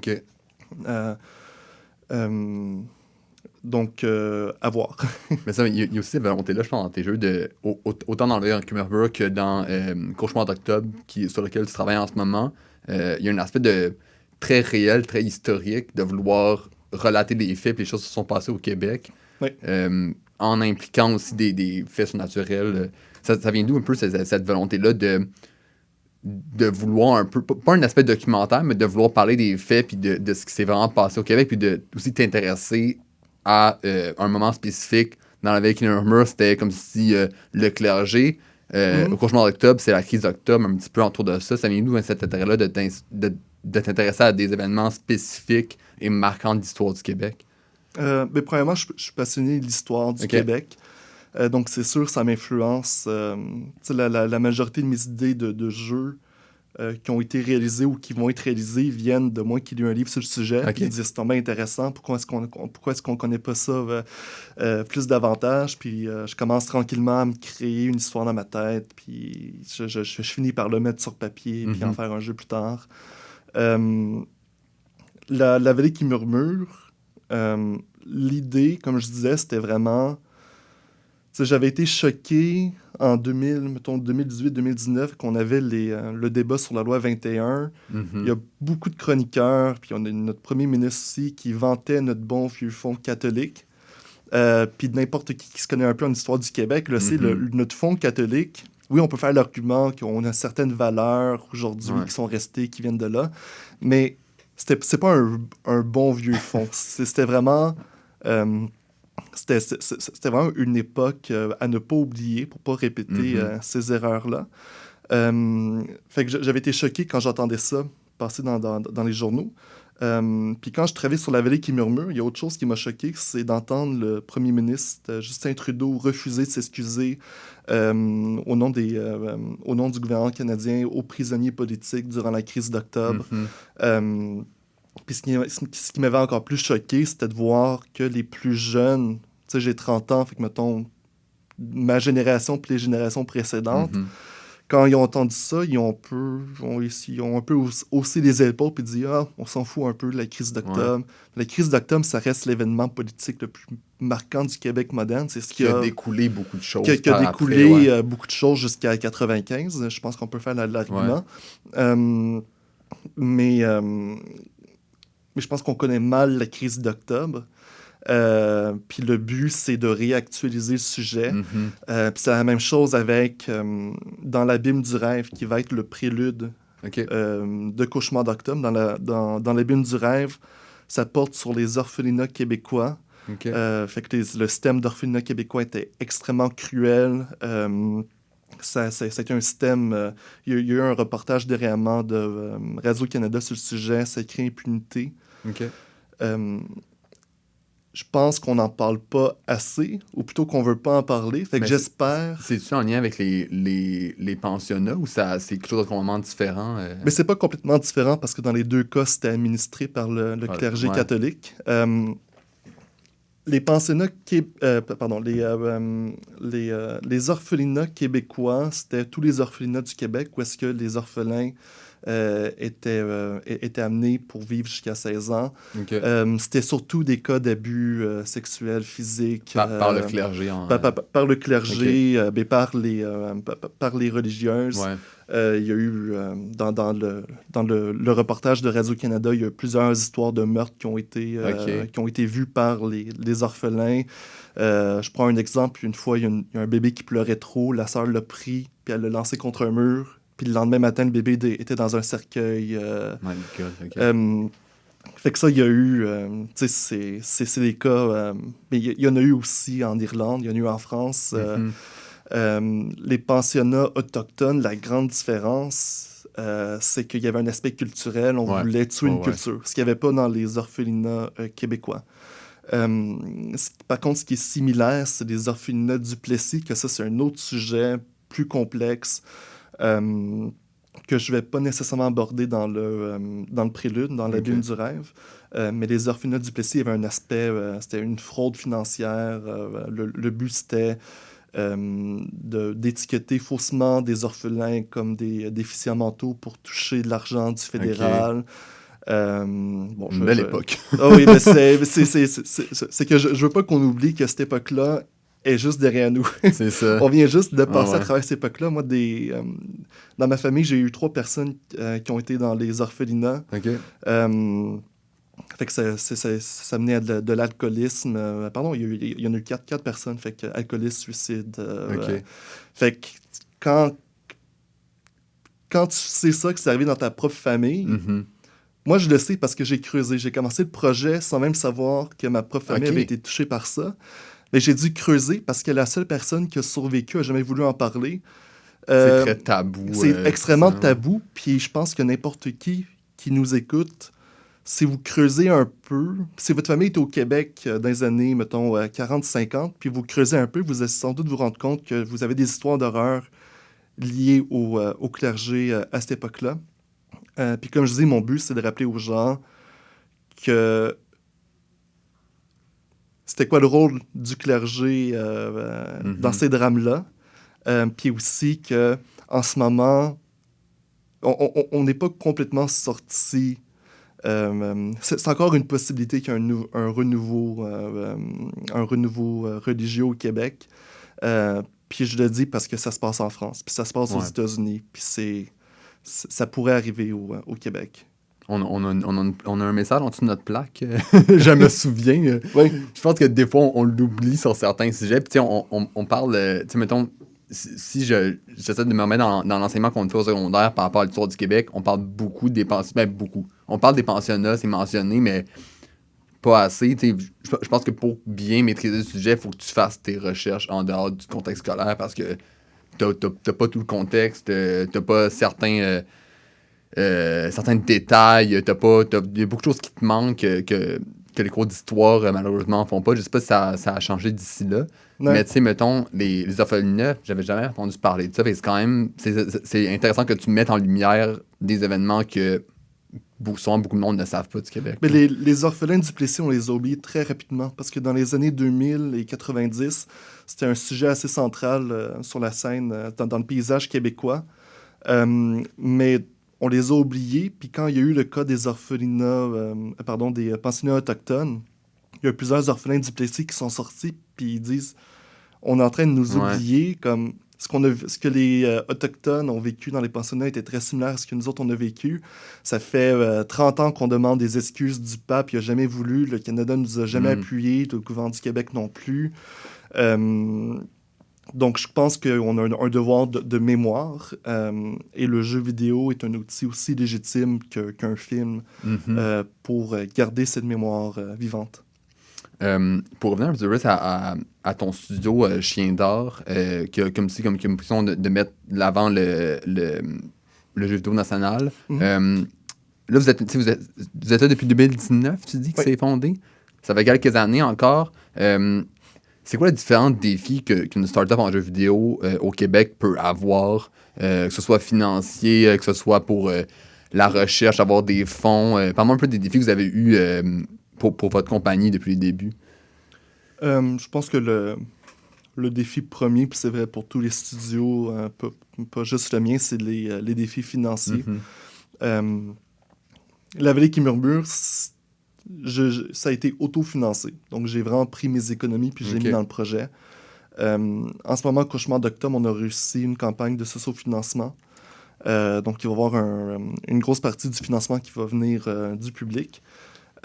Donc, à voir. Mais ça, il y a aussi cette volonté-là, je pense, dans tes jeux, autant dans le Valley qui murmure que dans Cauchemar d'octobre, sur lequel tu travailles en ce moment. Il y a un aspect de très réel, très historique, de vouloir relater des faits et les choses qui se sont passées au Québec, en impliquant aussi des faits surnaturels. Ça vient d'où un peu cette volonté-là de vouloir un peu, pas un aspect documentaire, mais de vouloir parler des faits puis de ce qui s'est vraiment passé au Québec, puis de aussi t'intéresser à un moment spécifique dans la Vallée qui murmure, c'était comme si le clergé, au Cauchemar d'octobre, c'est la crise d'octobre, un petit peu autour de ça. Ça vient d'où cet intérêt-là de t'intéresser à des événements spécifiques et marquants de l'histoire du Québec? Mais premièrement, je suis passionné de l'histoire du Québec. Donc, c'est sûr, ça m'influence. La majorité de mes idées de jeux qui ont été réalisés ou qui vont être réalisés viennent de moi qui lis un livre sur le sujet. Qui disent, c'est tombé intéressant, pourquoi est-ce qu'on ne connaît pas ça plus davantage? Puis je commence tranquillement à me créer une histoire dans ma tête, puis je finis par le mettre sur papier, puis en faire un jeu plus tard. La Vallée qui murmure, l'idée, comme je disais, c'était vraiment... J'avais été choqué en 2018-2019 qu'on avait le débat sur la loi 21. Il y a beaucoup de chroniqueurs, puis on a notre premier ministre aussi qui vantait notre bon vieux fonds catholique. Puis n'importe qui se connaît un peu en histoire du Québec, là, c'est notre fonds catholique. Oui, on peut faire l'argument qu'on a certaines valeurs aujourd'hui qui sont restées, qui viennent de là, mais c'est pas un bon vieux fonds. C'était vraiment... C'était vraiment une époque à ne pas oublier pour pas répéter ces erreurs-là. Fait que j'avais été choqué quand j'entendais ça passer dans les journaux. Puis quand je travaillais sur La Vallée qui murmure, il y a autre chose qui m'a choqué, c'est d'entendre le premier ministre Justin Trudeau refuser de s'excuser au nom du gouvernement canadien aux prisonniers politiques durant la crise d'octobre. Puis ce qui m'avait encore plus choqué, c'était de voir que les plus jeunes, tu sais, j'ai 30 ans, fait que mettons ma génération puis les générations précédentes, quand ils ont entendu ça, ils ont un peu haussé les épaules puis dit « Ah, on s'en fout un peu de la crise d'octobre. » La crise d'octobre, ça reste l'événement politique le plus marquant du Québec moderne. C'est ce qui a découlé beaucoup de choses. Qui a découlé beaucoup de choses jusqu'à 1995. Je pense qu'on peut faire l'argument. Mais je pense qu'on connaît mal la crise d'octobre. Puis le but, c'est de réactualiser le sujet. Puis c'est la même chose avec dans l'abîme du rêve, qui va être le prélude de Cauchemar d'octobre. Dans l'abîme du rêve, ça porte sur les orphelinats québécois. Fait que le système d'orphelinat québécois était extrêmement cruel. C'était un système... il y a eu un reportage dernièrement de Radio-Canada sur le sujet. Ça crée impunité. Je pense qu'on n'en parle pas assez, ou plutôt qu'on veut pas en parler. Fait que j'espère... C'est-tu en lien avec les pensionnats ou c'est quelque chose de complètement différent? Mais c'est pas complètement différent parce que dans les deux cas, c'était administré par le clergé catholique. Les pensionnats... les orphelinats québécois, c'était tous les orphelinats du Québec où est-ce que les orphelins étaient amenés pour vivre jusqu'à 16 ans. C'était surtout des cas d'abus sexuels, physiques. Par le clergé. Par le clergé, mais par les religieuses. Il y a eu, dans le reportage de Radio-Canada, il y a eu plusieurs histoires de meurtres qui ont été vues par les orphelins. Je prends un exemple. Une fois, il y a un bébé qui pleurait trop. La sœur l'a pris, puis elle l'a lancé contre un mur. Puis le lendemain matin, le bébé était dans un cercueil. Fait que ça, il y a eu... tu sais, c'est des cas... mais il y en a eu aussi en Irlande, il y en a eu en France. Les pensionnats autochtones, la grande différence, c'est qu'il y avait un aspect culturel. On voulait tuer une culture, ce qu'il n'y avait pas dans les orphelinats québécois. Par contre, ce qui est similaire, c'est les orphelinats du Plessis, que ça, c'est un autre sujet plus complexe. Que je ne vais pas nécessairement aborder dans le prélude, dans l'abîme du rêve. Mais les orphelinats du Plessis avaient un aspect, c'était une fraude financière. Le but, c'était d'étiqueter faussement des orphelins comme des déficients mentaux pour toucher de l'argent du fédéral. Une belle époque. Ah oui, mais c'est que je veux pas qu'on oublie que cette époque-là est juste derrière nous. C'est ça. On vient juste de passer à travers cette époque-là. Moi, dans ma famille, j'ai eu 3 personnes qui ont été dans les orphelinats. Fait que ça menait à de l'alcoolisme. Pardon, il y en a eu 4 personnes. Fait que alcoolisme, suicide. Fait que quand tu sais ça, que c'est arrivé dans ta propre famille, moi, je le sais parce que j'ai creusé. J'ai commencé le projet sans même savoir que ma propre famille avait été touchée par ça. Mais j'ai dû creuser parce que la seule personne qui a survécu n'a jamais voulu en parler. C'est très tabou. C'est extrêmement tabou. Puis je pense que n'importe qui nous écoute, si vous creusez un peu, si votre famille est au Québec dans les années, mettons, 40-50, puis vous creusez un peu, vous allez sans doute vous rendre compte que vous avez des histoires d'horreur liées au clergé à cette époque-là. Puis comme je dis, mon but, c'est de rappeler aux gens que c'était quoi le rôle du clergé dans ces drames-là. Puis aussi qu'en ce moment, on n'est pas complètement sorti. C'est encore une possibilité qu'il y ait un renouveau religieux au Québec. Puis je le dis parce que ça se passe en France, puis ça se passe aux États-Unis, puis ça pourrait arriver au Québec. On a un message en dessous de notre plaque. Je me souviens. Je pense que des fois, on l'oublie sur certains sujets. Puis, on parle... mettons, si j'essaie de me remettre dans l'enseignement qu'on fait au secondaire par rapport à l'histoire du Québec, on parle beaucoup des pensionnats. Beaucoup. On parle des pensionnats, c'est mentionné, mais pas assez. Je pense que pour bien maîtriser le sujet, il faut que tu fasses tes recherches en dehors du contexte scolaire parce que t'as pas tout le contexte, t'as pas certains... certains détails, il y a beaucoup de choses qui te manquent que les cours d'histoire, malheureusement, font pas. Je sais pas si ça a changé d'ici là. Ouais. Mais tu sais, mettons, les orphelinats, j'avais jamais entendu parler de ça. C'est quand même, c'est intéressant que tu mettes en lumière des événements que souvent beaucoup de monde ne savent pas du Québec. Mais les orphelins du Plessis, on les a oubliés très rapidement parce que dans les années 2000 et 90, c'était un sujet assez central sur la scène, dans le paysage québécois. Mais on les a oubliés. Puis quand il y a eu le cas des orphelinats, des pensionnats autochtones, il y a plusieurs orphelins du Plessis qui sont sortis puis ils disent on est en train de nous oublier comme ce que les Autochtones ont vécu dans les pensionnats était très similaire à ce que nous autres on a vécu. Ça fait 30 ans qu'on demande des excuses du pape, il n'a jamais voulu, le Canada ne nous a jamais appuyés, le gouvernement du Québec non plus. Donc, je pense qu'on a un devoir de mémoire et le jeu vidéo est un outil aussi légitime qu'un film pour garder cette mémoire vivante. Pour revenir un petit peu à ton studio Chien d'or, qui a comme mission de mettre de l'avant le jeu vidéo national. Là, vous êtes là depuis 2019, tu dis que c'est fondé? Ça fait quelques années encore. C'est quoi les différents défis qu'une start-up en jeu vidéo au Québec peut avoir, que ce soit financier, que ce soit pour la recherche, avoir des fonds? Parle-moi un peu des défis que vous avez eus pour votre compagnie depuis le début. Je pense que le défi premier, puis c'est vrai pour tous les studios, pas juste le mien, c'est les défis financiers. La Vallée qui murmure, ça a été autofinancé. Donc, j'ai vraiment pris mes économies puis j'ai mis dans le projet. En ce moment, Cauchemar d'Octobre, on a réussi une campagne de socio-financement. Donc, il va y avoir une grosse partie du financement qui va venir du public.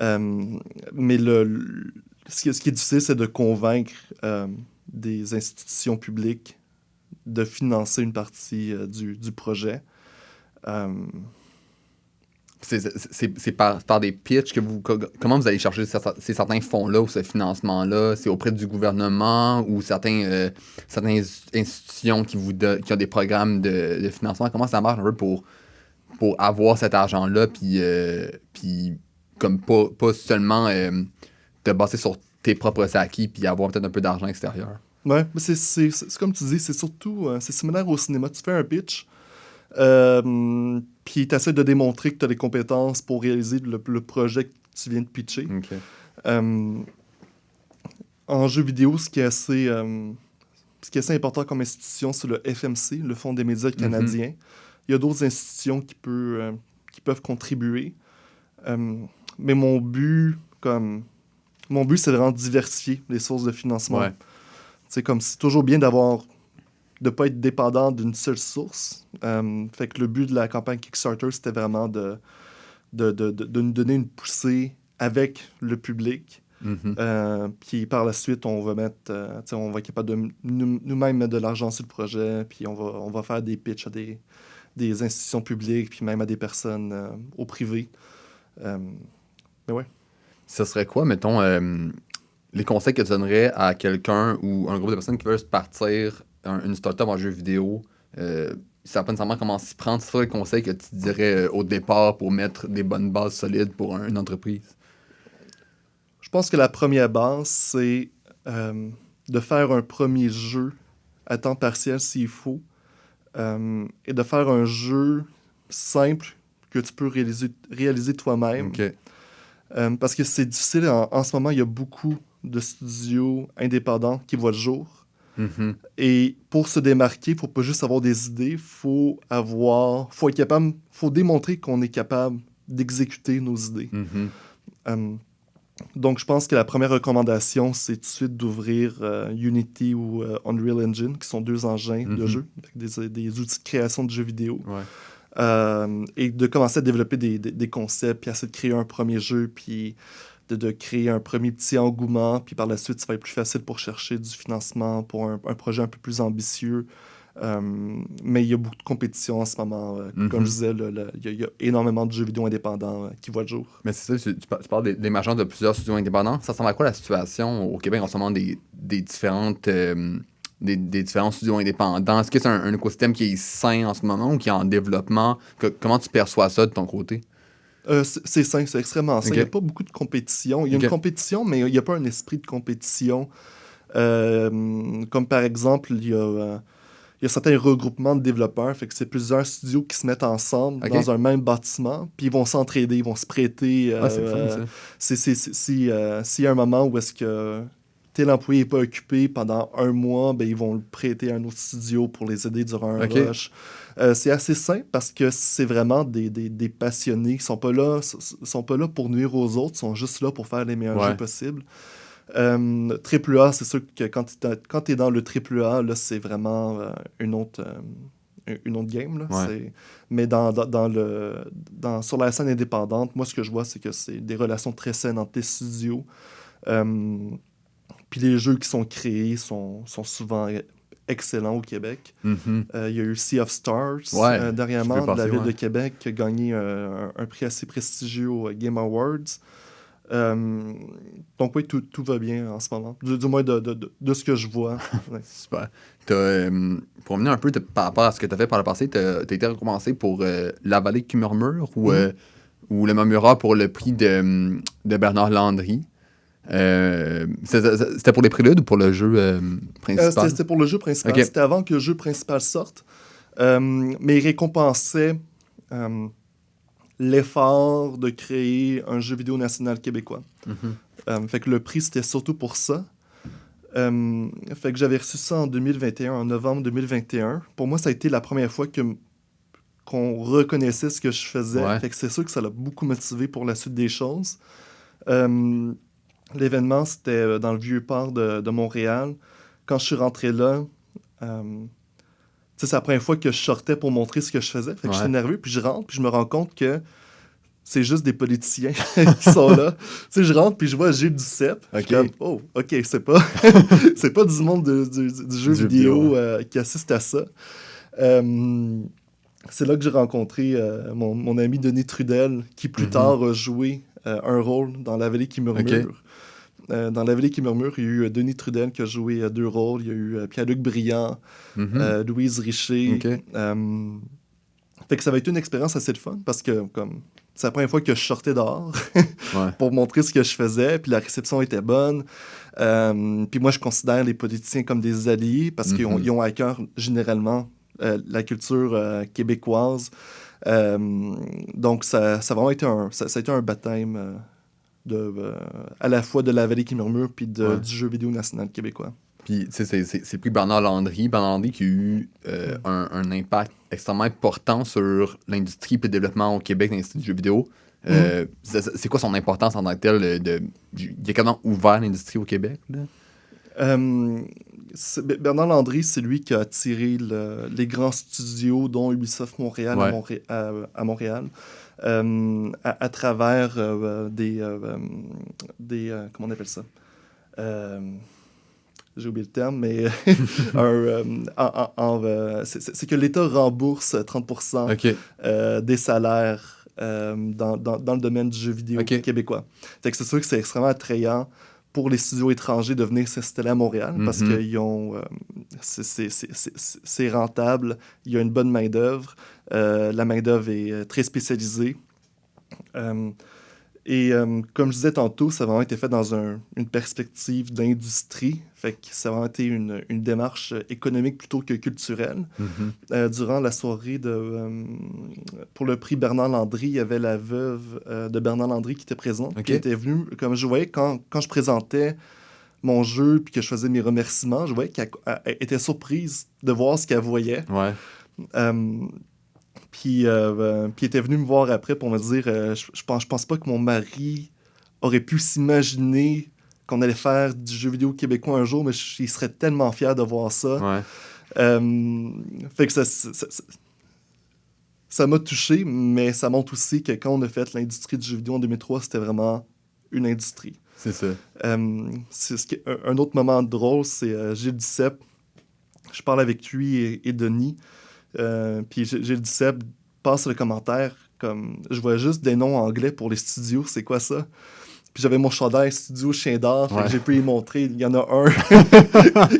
Mais ce qui est difficile, c'est de convaincre des institutions publiques de financer une partie du projet. C'est par des pitchs comment vous allez chercher ces certains fonds-là ou ce financement-là? C'est auprès du gouvernement ou certaines institutions qui ont des programmes de financement? Comment ça marche un peu pour avoir cet argent-là puis comme pas seulement te baser sur tes propres acquis puis avoir peut-être un peu d'argent extérieur? Ouais, mais c'est comme tu dis, c'est surtout c'est similaire au cinéma. Tu fais un pitch, puis tu essaies de démontrer que tu as les compétences pour réaliser le projet que tu viens de pitcher. En jeu vidéo, ce qui est assez important comme institution, c'est le FMC, le Fonds des médias canadiens. Il y a d'autres institutions qui peuvent contribuer. Mais mon but, c'est vraiment de diversifier les sources de financement. Ouais. C'est toujours bien de ne pas être dépendant d'une seule source. Fait que le but de la campagne Kickstarter, c'était vraiment de nous donner une poussée avec le public. Puis par la suite, on va être capable de nous-mêmes mettre de l'argent sur le projet, puis on va faire des pitchs à des institutions publiques, puis même à des personnes au privé. Mais ouais. Ce serait quoi, mettons, les conseils que tu donnerais à quelqu'un ou un groupe de personnes qui veulent se partir une start-up en jeu vidéo? Ils ne savent pas nécessairement comment s'y prendre. C'est quoi les conseils que tu dirais au départ pour mettre des bonnes bases solides pour une entreprise? Je pense que la première base, c'est de faire un premier jeu à temps partiel s'il faut et de faire un jeu simple que tu peux réaliser toi-même. Parce que c'est difficile. En ce moment, il y a beaucoup de studios indépendants qui voient le jour. Et pour se démarquer, il ne faut pas juste avoir des idées, il faut démontrer qu'on est capable d'exécuter nos idées. Donc, je pense que la première recommandation, c'est tout de suite d'ouvrir Unity ou Unreal Engine, qui sont deux engins de jeu, avec des outils de création de jeux vidéo. Et de commencer à développer des concepts, puis essayer de créer un premier jeu, puis de créer un premier petit engouement, puis par la suite, ça va être plus facile pour chercher du financement pour un projet un peu plus ambitieux. Mais il y a beaucoup de compétition en ce moment. Comme je disais, il y a énormément de jeux vidéo indépendants qui voient le jour. Mais c'est ça, tu parles des émergences de plusieurs studios indépendants. Ça ressemble à quoi la situation au Québec en ce moment des différentes des différents studios indépendants? Est-ce que c'est un écosystème qui est sain en ce moment ou qui est en développement? Comment tu perçois ça de ton côté? C'est sain, c'est extrêmement sain. Ok. Il n'y a pas beaucoup de compétition. Il y a Ok. une compétition, mais il n'y a pas un esprit de compétition. Comme par exemple, il y a certains regroupements de développeurs. Fait que c'est plusieurs studios qui se mettent ensemble Ok. dans un même bâtiment, puis ils vont s'entraider, ils vont se prêter. Ah, c'est le fun, ça. S'il y a un moment où est-ce que tel employé n'est pas occupé pendant un mois, ben, ils vont le prêter à un autre studio pour les aider durant un Ok. rush. C'est assez simple parce que c'est vraiment des passionnés qui sont pas là pour nuire aux autres, ils sont juste là pour faire les meilleurs Ouais. jeux possibles. Triple A, c'est sûr que quand tu es dans le triple A, là, c'est vraiment une autre game. Là. Ouais. Mais sur la scène indépendante, moi, ce que je vois, c'est que c'est des relations très saines entre les studios. Puis les jeux qui sont créés sont souvent excellents au Québec. Mhm. Il y a eu Sea of Stars Ouais, je dernièrement, fais de la passer, ville ouais. de Québec, qui a gagné un prix assez prestigieux au Game Awards. Donc oui, tout va bien en ce moment. Du moins de ce que je vois. Ouais. Super. Pour revenir un peu par rapport à ce que tu as fait par le passé, tu as été récompensé pour La Vallée qui murmure ou Le Murmura pour le prix de Bernard Landry. C'était pour les préludes ou pour le jeu principal? C'était pour le jeu principal. Ok. C'était avant que le jeu principal sorte. Mais il récompensait l'effort de créer un jeu vidéo national québécois. Mhm. Fait que le prix, c'était surtout pour ça. Fait que j'avais reçu ça en 2021, en novembre 2021. Pour moi, ça a été la première fois qu'on reconnaissait ce que je faisais. Ouais. Fait que c'est sûr que ça l'a beaucoup motivé pour la suite des choses. L'événement, c'était dans le Vieux-Port de Montréal. Quand je suis rentré là, c'est la première fois que je sortais pour montrer ce que je faisais. Fait que j'étais nerveux, puis je rentre, puis je me rends compte que c'est juste des politiciens qui sont là. Je rentre, puis je vois Gilles Duceppe. Je suis comme, oh, OK, c'est pas du monde du jeu vidéo qui assiste à ça. C'est là que j'ai rencontré mon ami Denis Trudel, qui plus tard a joué un rôle dans La Vallée qui murmure. Okay. Dans La Vallée qui murmure, il y a eu Denis Trudel qui a joué 2 rôles. Il y a eu Pierre-Luc Briand, Louise Richer. Okay. Fait que ça va être une expérience assez de fun parce que c'est la première fois que je sortais dehors pour montrer ce que je faisais, puis la réception était bonne. Puis moi, je considère les politiciens comme des alliés parce qu'ils ont à cœur généralement la culture québécoise. Donc, ça a vraiment été ça a été un baptême à la fois de La Vallée qui murmure puis du jeu vidéo national québécois. Puis, tu sais, c'est plus Bernard Landry. Bernard Landry qui a eu un impact extrêmement important sur l'industrie et le développement au Québec dans l'industrie du jeu vidéo. C'est quoi son importance en tant que tel? Il a comment ouvert l'industrie au Québec? Là? Bernard Landry, c'est lui qui a attiré les grands studios, dont Ubisoft Montréal à Montréal, à travers des comment on appelle ça? J'ai oublié le terme, mais c'est que l'État rembourse 30% des salaires dans le domaine du jeu vidéo québécois. Fait que c'est sûr que c'est extrêmement attrayant pour les studios étrangers de venir s'installer à Montréal parce que c'est rentable, il y a une bonne main-d'œuvre, la main-d'œuvre est très spécialisée. Comme je disais tantôt, ça a vraiment été fait dans une perspective d'industrie. Fait que ça a vraiment été une démarche économique plutôt que culturelle. Durant la soirée pour le prix Bernard Landry, il y avait la veuve de Bernard Landry qui était présente. Qui était venue, comme je voyais, quand je présentais mon jeu puis que je faisais mes remerciements, je voyais qu'elle était surprise de voir ce qu'elle voyait. Puis elle était venue me voir après pour me dire je pense pas que mon mari aurait pu s'imaginer qu'on allait faire du jeu vidéo québécois un jour, mais il serait tellement fier de voir ça. Fait que ça m'a touché, mais ça montre aussi que quand on a fait l'industrie du jeu vidéo en 2003, c'était vraiment une industrie. C'est ça. Un autre moment drôle, c'est Gilles Duceppe. Je parle avec lui et Denis. Puis Gilles Duceppe passe le commentaire comme je vois juste des noms anglais pour les studios, c'est quoi ça? Puis j'avais mon chandail Studio Chien d'Or, fait Ouais. que j'ai pu y montrer. Il y en a un.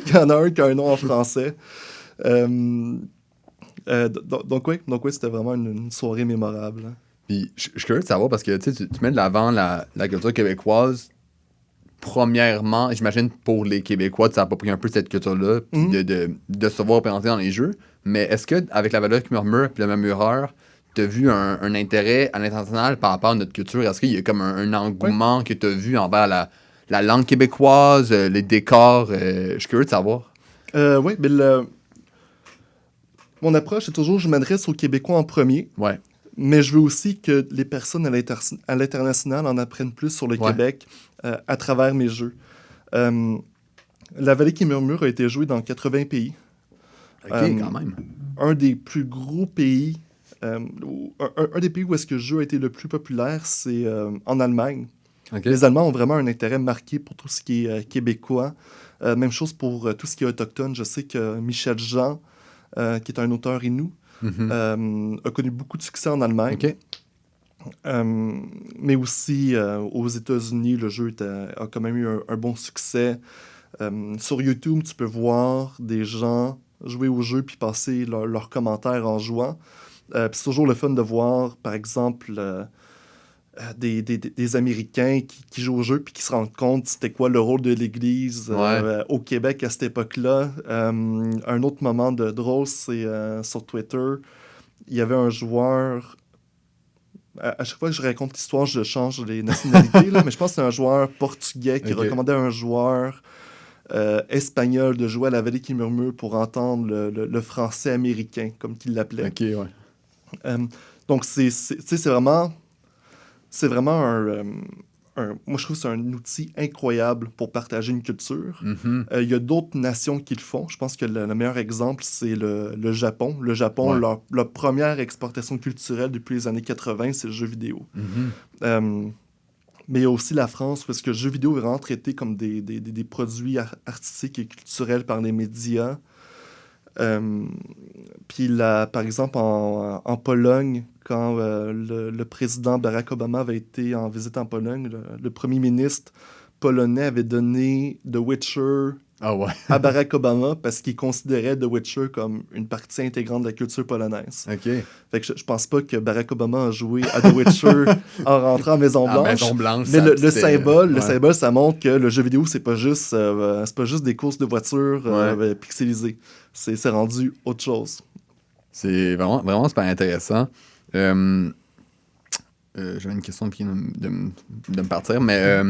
Il y en a un qui a un nom en français. Donc oui, c'était vraiment une soirée mémorable. Hein. Puis je suis curieux de savoir parce que tu mets de l'avant la culture québécoise. Premièrement, j'imagine pour les Québécois, tu as approprié un peu cette culture-là, puis de se voir représenter dans les jeux. Mais est-ce que avec la valeur qui murmure puis le murmureur, tu as vu un intérêt à l'international par rapport à notre culture? Est-ce qu'il y a comme un engouement que tu as vu envers la langue québécoise, les décors? Je suis curieux de savoir. Oui, mais mon approche, c'est toujours je m'adresse aux Québécois en premier. Ouais. Mais je veux aussi que les personnes à l'international en apprennent plus sur le Ouais. Québec à travers mes jeux. La Vallée qui murmure a été jouée dans 80 pays. OK, quand même. Un des plus gros pays, un des pays où est-ce que le jeu a été le plus populaire, c'est en Allemagne. OK. Les Allemands ont vraiment un intérêt marqué pour tout ce qui est québécois. Même chose pour tout ce qui est autochtone. Je sais que Michel Jean, qui est un auteur inou, a connu beaucoup de succès en Allemagne. OK. Mais aussi aux États-Unis, le jeu a quand même eu un bon succès. Sur YouTube, tu peux voir des gens jouer au jeu puis passer leurs commentaires en jouant. Puis c'est toujours le fun de voir, par exemple, des Américains qui jouent au jeu puis qui se rendent compte c'était quoi le rôle de l'Église au Québec à cette époque-là. Un autre moment de drôle, c'est sur Twitter. Il y avait un joueur... À chaque fois que je raconte l'histoire, je change les nationalités, là, mais je pense que c'est un joueur portugais qui recommandait à un joueur espagnol de jouer à la Vallée qui murmure pour entendre le français américain, comme qu'il l'appelait. OK, ouais. Donc, c'est vraiment moi, je trouve que c'est un outil incroyable pour partager une culture. Il y a d'autres nations qui le font. Je pense que le meilleur exemple, c'est le Japon. Le Japon, leur première exportation culturelle depuis les années 80, c'est le jeu vidéo. Mais il y a aussi la France, parce que le jeu vidéo est vraiment traité comme des produits artistiques et culturels par les médias. Puis par exemple, en Pologne, quand le président Barack Obama avait été en visite en Pologne, le premier ministre polonais avait donné The Witcher à Barack Obama parce qu'il considérait The Witcher comme une partie intégrante de la culture polonaise. OK. Fait que je pense pas que Barack Obama a joué à The Witcher en rentrant à Maison-Blanche. Maison-Blanche, mais le symbole, symbole, ça montre que le jeu vidéo, c'est pas juste des courses de voitures pixelisées. C'est rendu autre chose. C'est vraiment super intéressant. J'avais une question qui vient de me partir, mais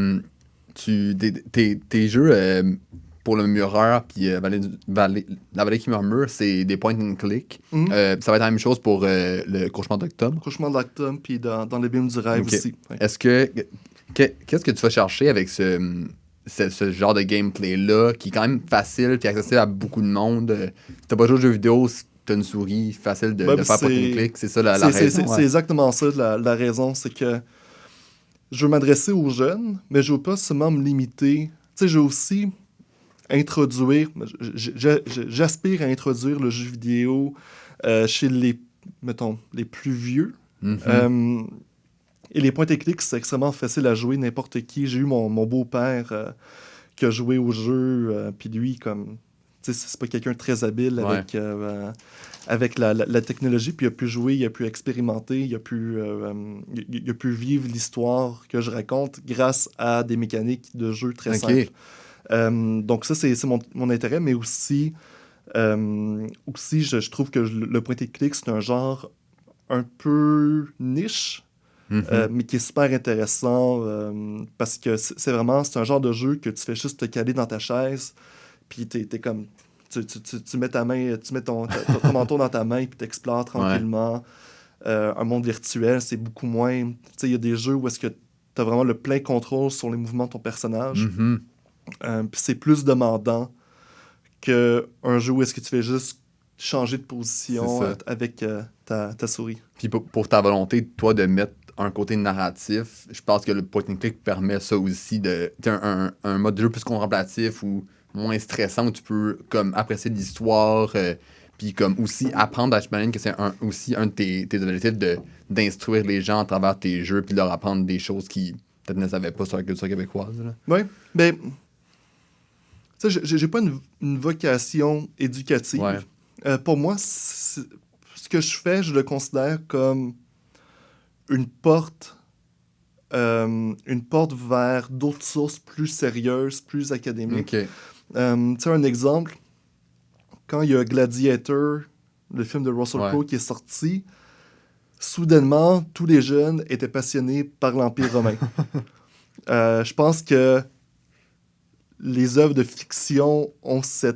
tes jeux pour le murmureur puis la Vallée qui murmure, c'est des point and click. Ça va être la même chose pour le Cauchemar d'Octobre. Cauchemar d'Octobre, puis dans l'Abîme du rêve aussi. Ouais. Est-ce qu'est-ce que tu vas chercher avec ce genre de gameplay-là, qui est quand même facile et accessible à beaucoup de monde? T'as pas joué aux jeux vidéo, t'as une souris facile de faire point and click, c'est ça la raison? C'est exactement ça, la raison, c'est que je veux m'adresser aux jeunes, mais je veux pas seulement me limiter. Tu sais, je veux aussi introduire, j'aspire à introduire le jeu vidéo chez les plus vieux. Et les points techniques, c'est extrêmement facile à jouer, n'importe qui. J'ai eu mon beau-père qui a joué au jeu, puis lui, comme, tu sais, c'est pas quelqu'un de très habile avec la technologie, puis il a pu jouer, il a pu expérimenter, il a pu vivre l'histoire que je raconte grâce à des mécaniques de jeu très simples. Donc ça, c'est mon intérêt, mais aussi je trouve que le point and click, c'est un genre un peu niche, mais qui est super intéressant parce que c'est un genre de jeu que tu fais juste te caler dans ta chaise, puis t'es comme... Tu mets ta main, tu mets ton manteau dans ta main, puis t'explores tranquillement. Un monde virtuel, c'est beaucoup moins... Tu sais, il y a des jeux où est-ce que t'as vraiment le plein contrôle sur les mouvements de ton personnage. Puis c'est plus demandant qu'un jeu où est-ce que tu fais juste changer de position avec ta souris. Puis pour ta volonté, toi, de mettre un côté narratif, je pense que le point and click permet ça aussi, un mode de jeu plus contemplatif ou moins stressant où tu peux comme apprécier l'histoire, puis comme aussi apprendre, j'imagine que c'est aussi un de tes objectifs d'instruire les gens à travers tes jeux puis de leur apprendre des choses qui peut-être ne savaient pas sur la culture québécoise. Là. Oui, mais tu sais, j'ai pas une vocation éducative. Ouais. Pour moi, ce que je fais, je le considère comme une porte vers d'autres sources plus sérieuses, plus académiques. OK. Tu sais, un exemple, quand il y a Gladiator, le film de Russell Ouais. Crowe qui est sorti, soudainement, tous les jeunes étaient passionnés par l'Empire romain. Je pense que les œuvres de fiction ont ce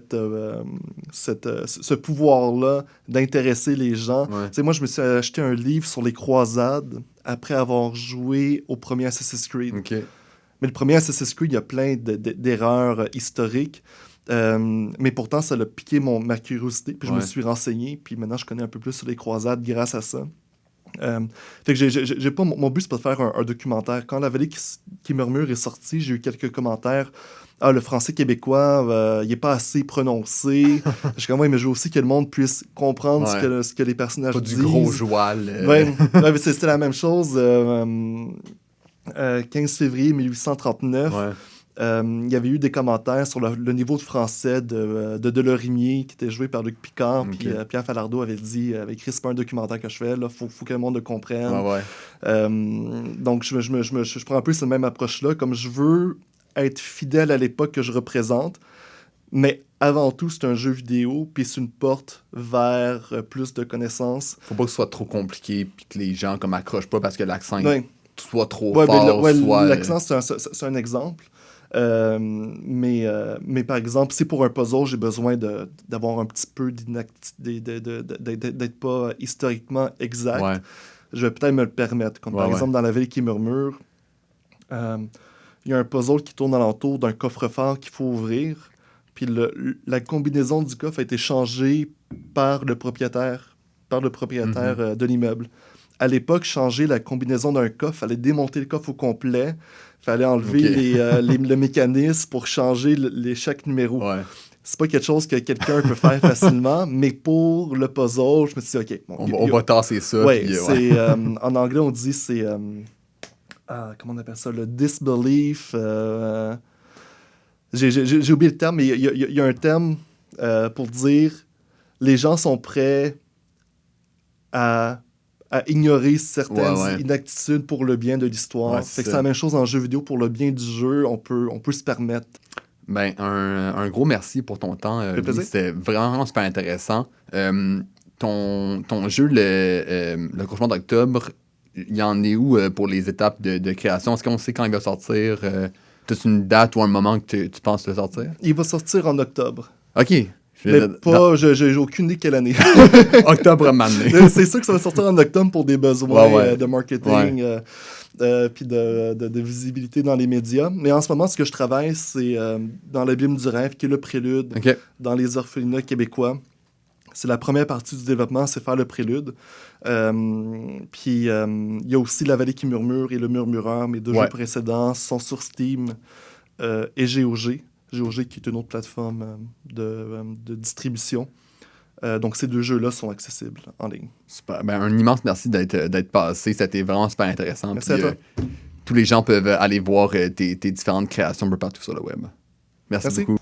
pouvoir-là d'intéresser les gens. Ouais. Tu sais, moi, je me suis acheté un livre sur les croisades après avoir joué au premier Assassin's Creed. OK. Mais le premier Assassin's Creed, il y a plein d'erreurs historiques. Mais pourtant, ça a piqué ma curiosité. Puis je me suis renseigné. Puis maintenant, je connais un peu plus sur les croisades grâce à ça. Fait que j'ai pas, mon but, c'est pas de faire un documentaire. Quand La Vallée qui murmure est sorti, j'ai eu quelques commentaires. Ah, le français québécois, il est pas assez prononcé. Je suis comme, ouais, mais je veux aussi que le monde puisse comprendre ce que les personnages pas disent. du gros joual. Ouais, c'était la même chose. 15 février 1839. Ouais. Il y avait eu des commentaires sur le niveau de français de Delorimier, qui était joué par Luc Picard. Okay. Puis Pierre Falardeau avait écrit, c'est pas un documentaire que je fais, là, faut que le monde le comprenne. Ouais. Donc, je prends un peu cette même approche-là, comme je veux être fidèle à l'époque que je représente, mais avant tout, c'est un jeu vidéo, puis c'est une porte vers plus de connaissances. Faut pas que ce soit trop compliqué, puis que les gens comme accrochent pas parce que l'accent soit trop fort. soit... L'accent, c'est un exemple. Mais par exemple, si pour un puzzle, j'ai besoin d'avoir un petit peu d'être pas historiquement exact, je vais peut-être me le permettre. Comme par exemple, dans La Vallée qui murmure, il y a un puzzle qui tourne alentour d'un coffre-fort qu'il faut ouvrir, puis la combinaison du coffre a été changée par le propriétaire de l'immeuble. À l'époque, changer la combinaison d'un coffre, il fallait démonter le coffre au complet, il fallait enlever le mécanisme pour changer chaque numéro. Ouais. C'est pas quelque chose que quelqu'un peut faire facilement, mais pour le puzzle, je me suis dit, OK. Bon, on va tasser ça. Ouais, puis, en anglais, on dit c'est... comment on appelle ça? Le disbelief. J'ai oublié le terme, mais il y a un terme pour dire les gens sont prêts à ignorer certaines inaptitudes pour le bien de l'histoire. C'est la même chose en jeu vidéo. Pour le bien du jeu, on peut se permettre. Ben, un gros merci pour ton temps. C'était vraiment super intéressant. Ton jeu, le Cauchemar d'octobre, il y en est où pour les étapes de création? Est-ce qu'on sait quand il va sortir? As-tu une date ou un moment que tu penses le sortir? Il va sortir en octobre. OK. Mais j'ai aucune idée quelle année. Octobre maintenant. C'est sûr que ça va sortir en octobre pour des besoins de marketing puis de visibilité dans les médias. Mais en ce moment, ce que je travaille, c'est dans l'Abîme du rêve, qui est le prélude dans les orphelinats québécois. C'est la première partie du développement, c'est faire le prélude. Puis il y a aussi La Vallée qui murmure et Le Murmureur. Mes deux jeux précédents sont sur Steam et GOG. GOG qui est une autre plateforme de distribution. Donc ces deux jeux-là sont accessibles en ligne. Super. Ben, un immense merci d'être passé. C'était vraiment super intéressant. Merci à toi. Tous les gens peuvent aller voir tes différentes créations un peu partout sur le web. Merci beaucoup.